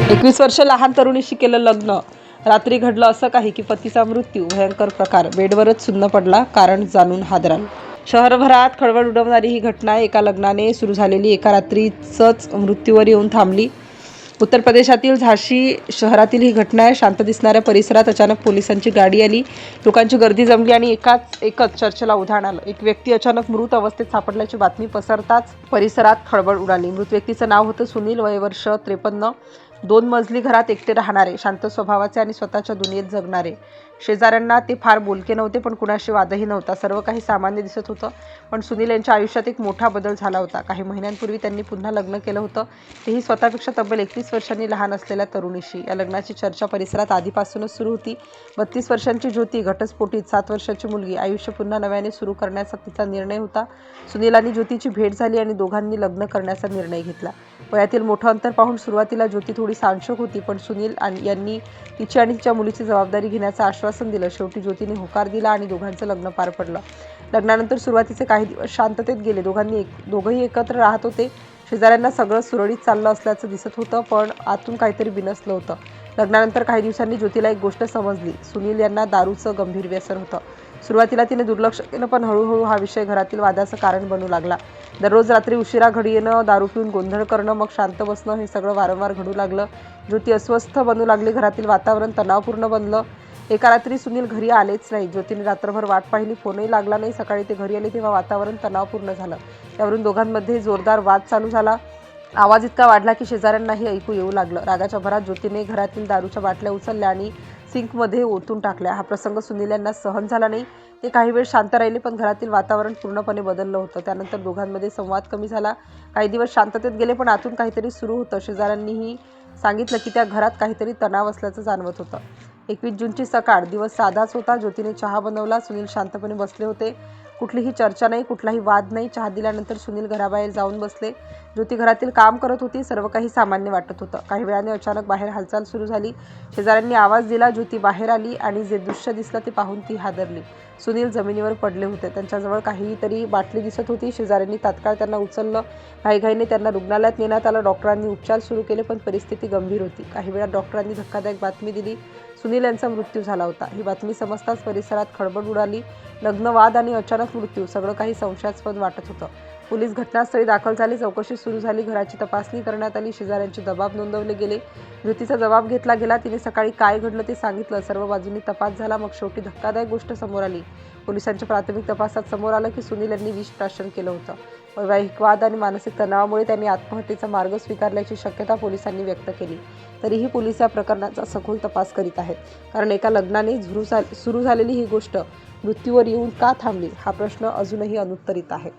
21 वर्ष लहान तरुणीशी केलं लग्न. रात्री घडलं असं काही की पतीचा मृत्यू. भयंकर प्रकार. बेडवरच सुन्न पडला. कारण जाणून हादराल. शहरभरात खळबळ उडवणारी ही घटना आहे. एका लग्नाने सुरू झालेली एका रात्रीचंच मृत्यूवर येऊन थांबली. उत्तर प्रदेशातील झाशी शहरातील ही घटना आहे. शांत दिसणाऱ्या परिसरात अचानक पोलिसांची गाडी आली. लोकांची गर्दी जमली आणि एकच चर्चेला उधाण आलं. एक व्यक्ती अचानक मृत अवस्थेत सापडल्याची बातमी पसरताच परिसरात खळबळ उडाली. मृत व्यक्तीचं नाव होतं सुनील. वय वर्ष 53. 2 मजली घरात एकटे राहणारे, शांत स्वभावाचे आणि स्वतःच्या दुनियेत जगणारे. शेजाऱ्यांना ते फार बोलके नव्हते, पण कुणाशी वादही नव्हता. सर्व काही सामान्य दिसत होतं. पण सुनील यांच्या आयुष्यात एक मोठा बदल झाला होता. काही महिन्यांपूर्वी त्यांनी पुन्हा लग्न केलं होतं, तेही स्वतःपेक्षा तब्बल 31 वर्षांनी लहान असलेल्या तरुणीशी. या लग्नाची चर्चा परिसरात आधीपासूनच सुरू होती. 32 वर्षांची ज्योती घटस्फोटीत, 7 वर्षांची मुलगी. आयुष्य पुन्हा नव्याने सुरू करण्याचा तिचा निर्णय होता. सुनील आणि ज्योतीची भेट झाली आणि दोघांनी लग्न करण्याचा निर्णय घेतला. वयातील मोठं अंतर पाहून सुरुवातीला ज्योती थोडी साशंक होती, पण सुनील यांनी तिची आणि तिच्या मुलीची जबाबदारी घेण्याचं आश्वासन दिलं. शेवटी ज्योतीने होकार दिला आणि दोघांचं लग्न पार पडलं. लग्नानंतर सुरुवातीचे काही दिवस शांततेत गेले. दोघंही एकत्र राहत होते. शेजाऱ्यांना सगळं सुरळीत चाललं असल्याचं दिसत होतं, पण आतून काहीतरी बिनसलं होतं. लग्नानंतर काही दिवसांनी ज्योतीला एक गोष्ट समजली. सुनील यांना दारूचं गंभीर व्यसन होतं. सुरुवातीला तिने दुर्लक्ष केलं, पण हळूहळू हा विषय घरातील वादाचं कारण बनू लागला. दररोज रात्री उशिरा घरी येणं, दारू पिऊन गोंधळ करणं, मग शांत बसणं, हे सगळं वारंवार घडू लागलं. ज्योती अस्वस्थ बनू लागली. घरातील वातावरण तणावपूर्ण बनलं. एका रात्री सुनील घरी आलेच नाही. ज्योतीने रात्रभर वाट पाहिली, फोनही लागला नाही. सकाळी ते घरी आले तेव्हा वातावरण तणावपूर्ण झालं. त्यावरून दोघांमध्ये जोरदार वाद चालू झाला. आवाज इतका वाढला की शेजाऱ्यांनाही ऐकू येऊ लागलं. रागाच्या भरात ज्योतीने घरातील दारूच्या बाटल्या उचलल्या आणि सिंकमध्ये ओतून टाकल्या. हा प्रसंग सुनील यांना सहन झाला नाही. ते काही वेळ शांत राहिले, पण घरातील वातावरण पूर्णपणे बदललं होतं. त्यानंतर दोघांमध्ये संवाद कमी झाला. काही दिवस शांततेत गेले, पण आतून काहीतरी सुरू होतं. शेजाऱ्यांनीही सांगितलं की त्या घरात काहीतरी तणाव असल्याचं जाणवत होतं. 21 जूनची सकाळ. दिवस साधाच होता. ज्योतीने चहा बनवला. सुनील शांतपणे बसले होते. कुठलीही चर्चा नाही, कुठलाही वाद नाही. चहा दिल्यानंतर सुनील घराबाहेर जाऊन बसले. ज्योती घरातील काम करत होती. सर्व काही सामान्य वाटत होतं. काही वेळाने अचानक बाहेर हालचाल सुरू झाली. शेजाऱ्यांनी आवाज दिला. ज्योती बाहेर आली आणि जे दृश्य दिसलं ते पाहून ती हादरली. सुनील जमिनीवर पडले होते. त्यांच्याजवळ काहीतरी बाटली दिसत होती. शेजाऱ्यांनी तात्काळ त्यांना उचललं. घाईघाईने त्यांना रुग्णालयात नेण्यात आलं. डॉक्टरांनी उपचार सुरू केले, पण परिस्थिती गंभीर होती. काही वेळात डॉक्टरांनी धक्कादायक बातमी दिली. सुनील यांचा मृत्यू झाला होता. ही बातमी समजताच परिसरात खळबळ उडाली. लग्न, वाद आणि अचानक मृत्यू, सगळं काही संशयास्पद वाटत होतं. पोलीस घटनास्थळी दाखल झाले. चौकशी सुरू झाली. घराची तपासणी करण्यात आली. शेजाऱ्यांचे जबाब नोंदवले गेले. ज्योतीचा जबाब घेतला गेला. तिने सकाळी काय घडलं ते सांगितलं. सर्व बाजूंनी तपास झाला. मग शेवटी धक्कादायक गोष्ट समोर आली. पोलिसांच्या प्राथमिक तपासात समोर आलं की सुनील यांनी विष प्राशन केलं होतं. वैवाहिक वाद आणि मानसिक तणावामुळे त्यांनी आत्महत्येचा मार्ग स्वीकारल्याची शक्यता पोलिसांनी व्यक्त केली. तरीही पोलीस या प्रकरणाचा सखोल तपास करीत आहेत. कारण एका लग्नाने सुरू झालेली ही गोष्ट मृत्यूवर येऊन का थांबली, हा प्रश्न अजूनही अनुत्तरित आहे.